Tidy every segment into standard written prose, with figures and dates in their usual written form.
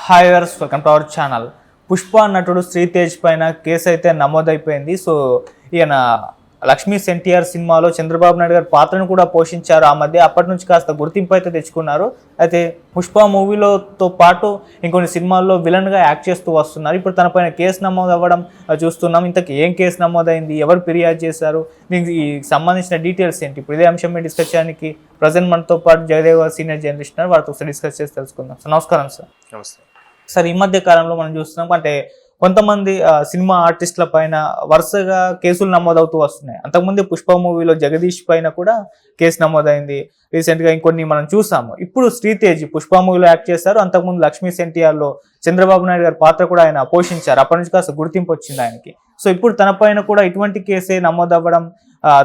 Hi వర్స్ welcome to our channel. Pushpa నటుడు శ్రీతేజ్ పైన కేసు అయితే నమోదైపోయింది. సో ఈయన లక్ష్మీ ఎన్టీఆర్ సినిమాలో చంద్రబాబు నాయుడు గారి పాత్రను కూడా పోషించారు. ఆ మధ్య అప్పటి నుంచి కాస్త గుర్తింపు అయితే తెచ్చుకున్నారు. అయితే పుష్ప మూవీలోతో పాటు ఇంకొన్ని సినిమాల్లో విలన్గా యాక్ట్ చేస్తూ వస్తున్నారు. ఇప్పుడు తన పైన కేసు నమోదు అవ్వడం చూస్తున్నాం. ఇంతకు ఏం కేసు నమోదైంది, ఎవరు ఫిర్యాదు చేశారు, దీనికి సంబంధించిన డీటెయిల్స్ ఏంటి, ఇప్పుడు ఇదే అంశం మీద డిస్కస్ చేయడానికి ప్రజెంట్ మనతో పాటు జయదేవ్ సీనియర్ జర్నలిస్ట్ ఉన్నారు. వారితో ఒకసారి డిస్కస్ చేసి తెలుసుకుందాం. సార్ నమస్కారం. సార్ నమస్తే సార్, ఈ మధ్య కాలంలో మనం చూస్తున్నాం అంటే కొంతమంది సినిమా ఆర్టిస్టుల పైన వరుసగా కేసులు నమోదవుతూ వస్తున్నాయి. అంతకుముందు పుష్ప మూవీలో జగదీష్ పైన కూడా కేసు నమోదైంది. రీసెంట్గా ఇంకొన్ని మనం చూసాము. ఇప్పుడు శ్రీతేజ్ పుష్ప మూవీలో యాక్ట్ చేశారు. అంతకుముందు లక్ష్మీ ఎన్టీఆర్లో చంద్రబాబు నాయుడు గారి పాత్ర కూడా ఆయన పోషించారు. అప్పటి నుంచి కాస్త గుర్తింపు వచ్చింది ఆయనకి. సో ఇప్పుడు తన పైన కూడా ఇటువంటి కేసే నమోదవ్వడం,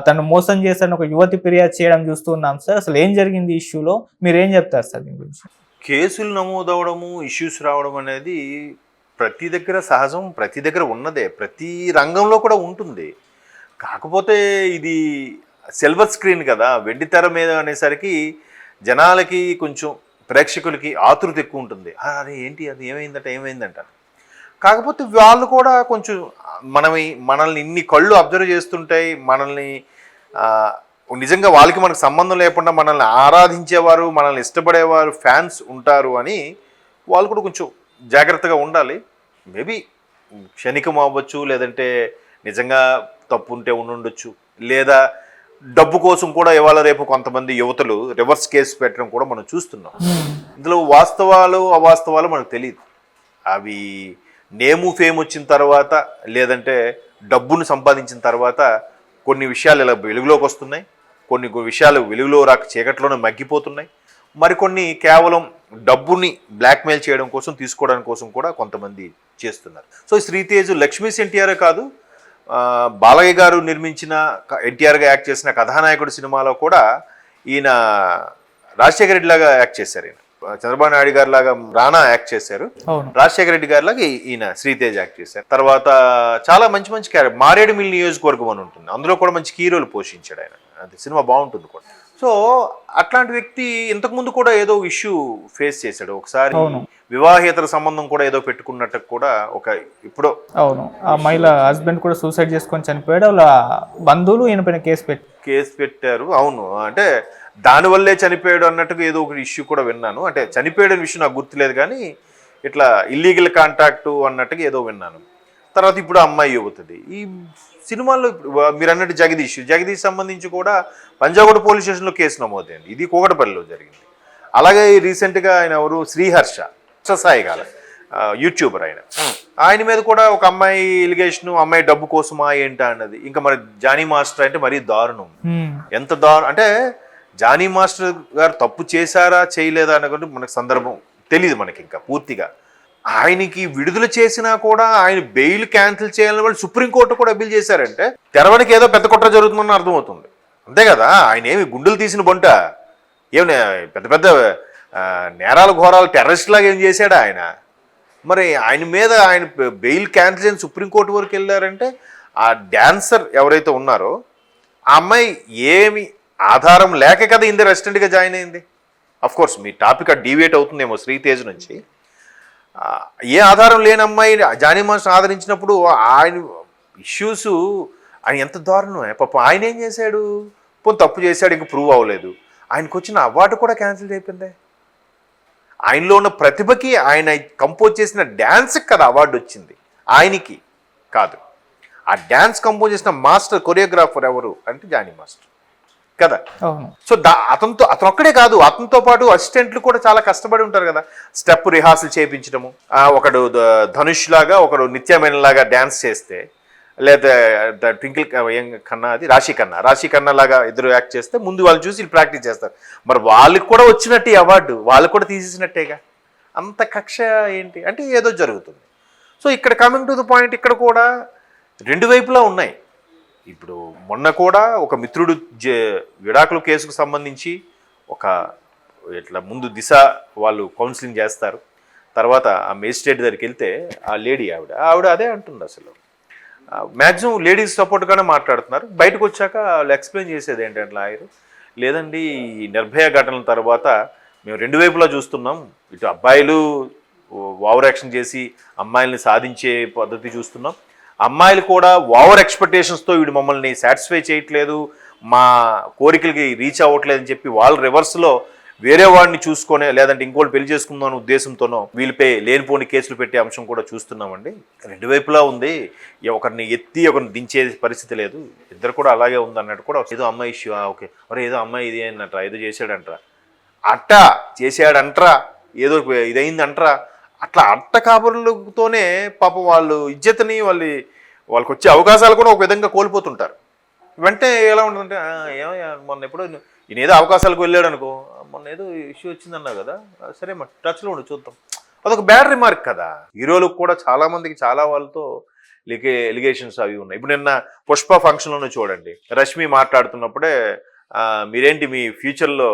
తను మోసం చేశారని ఒక యువతి ఫిర్యాదు చేయడం చూస్తున్నాం. సార్ అసలు ఏం జరిగింది ఈ ఇష్యూలో, మీరు ఏం చెప్తారు సార్ దీని గురించి? కేసులు నమోదవడము, ఇష్యూస్ రావడం అనేది ప్రతి దగ్గర సహజం, ప్రతి దగ్గర ఉన్నదే, ప్రతి రంగంలో కూడా ఉంటుంది. కాకపోతే ఇది సిల్వర్ స్క్రీన్ కదా, వెండి తెర మీద అనేసరికి జనాలకి కొంచెం ప్రేక్షకులకి ఆతృత ఎక్కువ ఉంటుంది. అరే ఏంటి అది ఏమైందంట. కాకపోతే వాళ్ళు కూడా కొంచెం మనల్ని ఇన్ని కళ్ళు అబ్జర్వ్ చేస్తుంటాయి, మనల్ని నిజంగా వాళ్ళకి మనకు సంబంధం లేకుండా మనల్ని ఆరాధించేవారు, మనల్ని ఇష్టపడేవారు, ఫ్యాన్స్ ఉంటారు అని వాళ్ళు కూడా కొంచెం జాగ్రత్తగా ఉండాలి. మేబీ క్షణికం అవ్వచ్చు, లేదంటే నిజంగా తప్పు ఉంటే ఉండొచ్చు, లేదా డబ్బు కోసం కూడా ఇవాళ రేపు కొంతమంది యువతలు రివర్స్ కేసు పెట్టడం కూడా మనం చూస్తున్నాం. ఇందులో వాస్తవాలు అవాస్తవాలు మనకు తెలియదు. అవి నేము ఫేమ్ వచ్చిన తర్వాత, లేదంటే డబ్బును సంపాదించిన తర్వాత కొన్ని విషయాలు ఇలా వెలుగులోకి వస్తున్నాయి, కొన్ని విషయాలు వెలుగులో రాక చీకట్లోనే మగ్గిపోతున్నాయి, మరికొన్ని కేవలం డబ్బుని బ్లాక్మెయిల్ చేయడం కోసం, తీసుకోవడానికి కోసం కూడా కొంతమంది చేస్తున్నారు. సో శ్రీతేజ్ లక్ష్మీ ఎన్టీఆర్ కాదు, బాలయ్య గారు నిర్మించిన ఎన్టీఆర్గా యాక్ట్ చేసిన కథానాయకుడు సినిమాలో కూడా ఈయన రాజశేఖర రెడ్డి లాగా యాక్ట్ చేశారు. ఈయన చంద్రబాబు నాయుడు గారి లాగా రానా యాక్ట్ చేశారు, రాజశేఖర రెడ్డి గారి లాగా ఈయన శ్రీతేజ్ యాక్ట్ చేశారు. తర్వాత చాలా మంచి మంచి క్యారెక్టర్, మారేడుమిల్లి నియోజకవర్గం అని ఉంటుంది, అందులో కూడా మంచి హీరోలు పోషించాడు ఆయన. అది సినిమా బాగుంటుంది కూడా. సో అట్లాంటి వ్యక్తి ఇంతకుముందు కూడా ఏదో ఇష్యూ ఫేస్ చేశాడు. ఒకసారి వివాహేతర సంబంధం కూడా ఏదో పెట్టుకున్నట్టు కూడా ఒక ఇప్పుడు అవును, ఆ మహిళ హస్బెండ్ కూడా సూసైడ్ చేసుకొని చనిపోయాడు. వాళ్ళ బంధువులు ఈయన పైన కేసు పెట్టారు. అవును, అంటే దానివల్లే చనిపోయాడు అన్నట్టుగా ఏదో ఒక ఇష్యూ కూడా విన్నాను. అంటే చనిపోయాడు విషయం నాకు గుర్తులేదు, కానీ ఇట్లా ఇల్లీగల్ కాంటాక్ట్ అన్నట్టుగా ఏదో విన్నాను. తర్వాత ఇప్పుడు అమ్మాయి అవుతుంది. ఈ సినిమాల్లో మీరు అన్నట్టు జగదీష్ సంబంధించి కూడా పంజాగుట్ట పోలీస్ స్టేషన్లో కేసు నమోదైంది. ఇది కూకటపల్లిలో జరిగింది. అలాగే రీసెంట్గా ఆయన ఎవరు, శ్రీహర్ష సాయి గాల యూట్యూబర్, ఆయన మీద కూడా ఒక అమ్మాయి ఎలిగేషన్, అమ్మాయి డబ్బు కోసమా ఏంటా అన్నది. ఇంకా మరి జానీ మాస్టర్ అంటే మరీ దారుణం. ఎంత దారుణం అంటే జానీ మాస్టర్ గారు తప్పు చేశారా చేయలేదా అన్నది మనకు సందర్భం తెలియదు మనకి ఇంకా పూర్తిగా. ఆయనకి విడుదల చేసినా కూడా ఆయన బెయిల్ క్యాన్సిల్ చేయాలని వాళ్ళు సుప్రీంకోర్టు కూడా అప్పీల్ చేశారంటే తెరవనికి ఏదో పెద్ద కుట్ర జరుగుతుందని అర్థమవుతుంది. అంతే కదా, ఆయన ఏమి గుండెలు తీసిన బొంట, ఏమి పెద్ద పెద్ద నేరాలు ఘోరాలు టెర్రరిస్ట్ లాగా ఏం చేశాడా ఆయన? మరి ఆయన మీద ఆయన బెయిల్ క్యాన్సిల్ చేయని సుప్రీంకోర్టు వరకు వెళ్ళారంటే ఆ డాన్సర్ ఎవరైతే ఉన్నారో ఆ అమ్మాయి ఏమి ఆధారం లేక కదా ఇంది రెసిడెంట్గా జాయిన్ అయింది. Of course me topic deviate అవుతుందేమో శ్రీతేజ్ నుంచి. ఏ ఆధారం లేని అమ్మాయి జానీ మాస్టర్ ఆదరించినప్పుడు ఆయన ఇష్యూస్ ఆయన ఎంత దారుణం. పాపం ఆయన ఏం చేశాడు, పోనీ తప్పు చేశాడు, ఇంక ప్రూవ్ అవ్వలేదు. ఆయనకు వచ్చిన అవార్డు కూడా క్యాన్సిల్ అయిపోయింది. ఆయనలో ఉన్న ప్రతిభకి, ఆయన కంపోజ్ చేసిన డ్యాన్స్కి కదా అవార్డు వచ్చింది, ఆయనకి కాదు. ఆ డ్యాన్స్ కంపోజ్ చేసిన మాస్టర్ కొరియోగ్రాఫర్ ఎవరు అంటే జానీ మాస్టర్ కదా. సో అతను ఒక్కడే కాదు, అతనితో పాటు అసిస్టెంట్లు కూడా చాలా కష్టపడి ఉంటారు కదా. స్టెప్ రిహార్సల్ చేయించడము, ఒకడు ధనుష్ లాగా, ఒకడు నిత్యమైన లాగా డ్యాన్స్ చేస్తే, లేదా ట్వింకిల్ ఖన్నా, అది రాశి ఖన్నా లాగా ఇద్దరు యాక్ట్ చేస్తే ముందు వాళ్ళు చూసి ప్రాక్టీస్ చేస్తారు. మరి వాళ్ళకి కూడా వచ్చినట్టు అవార్డు వాళ్ళు కూడా తీసేసినట్టేగా. అంత కక్ష ఏంటి అంటే ఏదో జరుగుతుంది. సో ఇక్కడ కమింగ్ టు ద పాయింట్, ఇక్కడ కూడా రెండు వైపులా ఉన్నాయి. ఇప్పుడు మొన్న కూడా ఒక మిత్రుడు విడాకుల కేసుకు సంబంధించి ఒక ఇట్లా ముందు దిశ వాళ్ళు కౌన్సిలింగ్ చేస్తారు. తర్వాత ఆ మేజిస్ట్రేట్ దగ్గరికి వెళ్తే ఆ లేడీ ఆవిడ అదే అంటుంది. అసలు మ్యాక్సిమం లేడీస్ సపోర్ట్గానే మాట్లాడుతున్నారు. బయటకు వచ్చాక వాళ్ళు ఎక్స్ప్లెయిన్ చేసేది ఏంటంటే లాయర్, లేదండి ఈ నిర్భయ ఘటనల తర్వాత మేము రెండు వైపులా చూస్తున్నాం, ఇటు అబ్బాయిలు ఓవర్ యాక్షన్ చేసి అమ్మాయిల్ని సాధించే పద్ధతి చూస్తున్నాం. అమ్మాయిలు కూడా ఓవర్ ఎక్స్పెక్టేషన్స్తో వీడు మమ్మల్ని సాటిస్ఫై చేయట్లేదు, మా కోరికలకి రీచ్ అవ్వట్లేదు అని చెప్పి వాళ్ళు రివర్స్లో వేరే వాడిని చూసుకొని లేదంటే ఇంకోటి పెళ్లి చేసుకుందాం అనే ఉద్దేశంతోనో వీళ్ళపై లేనిపోని కేసులు పెట్టే అంశం కూడా చూస్తున్నామండి. రెండు వైపులా ఉంది, ఒకరిని ఎత్తి ఒకరిని దించే పరిస్థితి లేదు, ఇద్దరు కూడా అలాగే ఉంది అన్నట్టు కూడా ఏదో అమ్మాయి ఇష్యూ. ఓకే, మరి ఏదో అమ్మాయి ఇది అన్నట్రా, ఏదో చేశాడంటరా, అట్టా చేశాడంటరా, ఏదో ఇదైందంటరా, అట్లా అట్ట కాబరులతోనే పాపం వాళ్ళు ఇజ్జతని వాళ్ళకి వచ్చే అవకాశాలు కూడా ఒక విధంగా కోల్పోతుంటారు. వెంటనే ఎలా ఉంటుందంటే ఏమయ్యా మొన్న ఎప్పుడో ఈయన ఏదో అవకాశాలకు వెళ్ళాడు అనుకో, మొన్న ఏదో ఇష్యూ వచ్చిందన్నావు కదా, సరే మరి టచ్లో ఉండి చూద్దాం, అదొక బ్యాడ్ రిమార్క్ కదా. హీరోలకు కూడా చాలామందికి చాలా వాళ్ళతో ఎలిగేషన్స్ అవి ఉన్నాయి. ఇప్పుడు నిన్న పుష్ప ఫంక్షన్లోనే చూడండి, రష్మి మాట్లాడుతున్నప్పుడే మీరేంటి మీ ఫ్యూచర్లో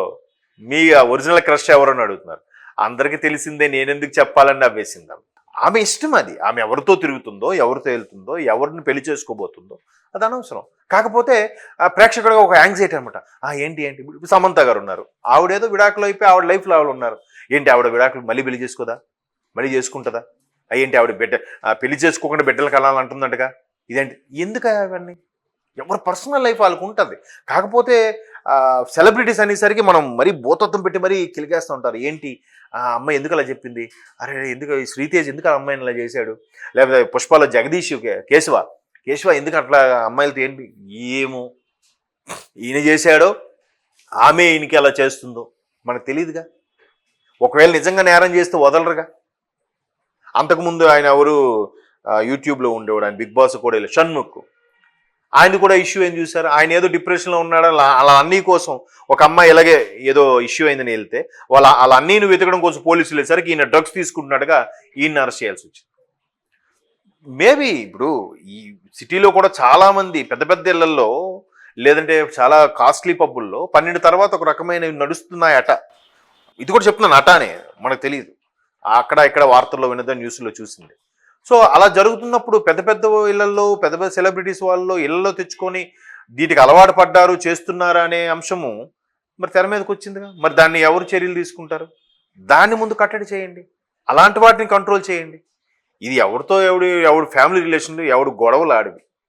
మీ ఒరిజినల్ క్రష్ ఎవరని అడుగుతున్నారు. అందరికీ తెలిసిందే, నేనెందుకు చెప్పాలని నవ్వేసింది. ఆమె ఇష్టం అది, ఆమె ఎవరితో తిరుగుతుందో, ఎవరితో వెళ్తుందో, ఎవరిని పెళ్లి చేసుకోబోతుందో అది అనవసరం. కాకపోతే ప్రేక్షకుడిగా ఒక యాంగ్జైటీ అనమాట. ఏంటి ఇప్పుడు సమంత గారు ఉన్నారు, ఆవిడేదో విడాకులు అయిపోయి ఆవిడ లైఫ్లో ఆవిడ ఉన్నారు. ఏంటి ఆవిడ విడాకులు మళ్ళీ పెళ్లి చేసుకోదా, మళ్ళీ చేసుకుంటుందా? ఏంటి ఆవిడ పెళ్లి చేసుకోకుండా బిడ్డలు కలాలంటుందంటగా, ఇదేంటి ఎందుకు అవన్నీ? ఎవరి పర్సనల్ లైఫ్ వాళ్ళకు ఉంటుంది. కాకపోతే సెలబ్రిటీస్ అనేసరికి మనం మరీ భూతత్వం పెట్టి మరీ కిలికేస్తూ ఉంటారు. ఏంటి ఆ అమ్మాయి ఎందుకు అలా చెప్పింది, అరే ఎందుకు శ్రీతేజ్ ఎందుకు ఆ అమ్మాయిని అలా చేశాడు, లేకపోతే పుష్పలో జగదీష్ కేశవ ఎందుకు అట్లా అమ్మాయిలతో ఏంటి, ఏమో ఈయన చేశాడో ఆమె ఈయనకి అలా చేస్తుందో మనకు తెలియదుగా. ఒకవేళ నిజంగా నేరం చేస్తే వదలరుగా. అంతకుముందు ఆయన ఎవరు యూట్యూబ్లో ఉండేవాడు, ఆయన బిగ్ బాస్ కూడా వెళ్ళి షణ్ముఖ్, ఆయన కూడా ఇష్యూ ఏం చూసారు, ఆయన ఏదో డిప్రెషన్లో ఉన్నాడు, అలా అన్నీ కోసం ఒక అమ్మాయి ఇలాగే ఏదో ఇష్యూ అయిందని వెళ్తే అలా అన్నీని వెతకడం కోసం పోలీసులు వెళ్ళేసరికి ఈయన డ్రగ్స్ తీసుకుంటున్నట్టుగా ఈయన అరెస్ట్ చేయాల్సి వచ్చింది. మేబీ ఇప్పుడు ఈ సిటీలో కూడా చాలామంది పెద్ద పెద్ద ఇళ్లలో లేదంటే చాలా కాస్ట్లీ పబ్బుల్లో 12 తర్వాత ఒక రకమైన నడుస్తున్నాయట. ఇది కూడా చెప్తున్నాను, అటానే మనకు తెలియదు, అక్కడ ఇక్కడ వార్తల్లో వినదా న్యూస్లో చూసింది. సో అలా జరుగుతున్నప్పుడు పెద్ద పెద్ద ఇళ్లలో పెద్ద పెద్ద సెలబ్రిటీస్ వాళ్ళు ఇళ్లలో తెచ్చుకొని వీటికి అలవాటు పడ్డారు చేస్తున్నారా అనే అంశము మరి తెర మీదకి వచ్చిందిగా. మరి దాన్ని ఎవరు చర్యలు తీసుకుంటారు? దాన్ని ముందు కట్టడి చేయండి, అలాంటి వాటిని కంట్రోల్ చేయండి. ఇది ఎవరితో ఎవడు ఫ్యామిలీ రిలేషన్లు ఎవడు గొడవలు ఆడివి.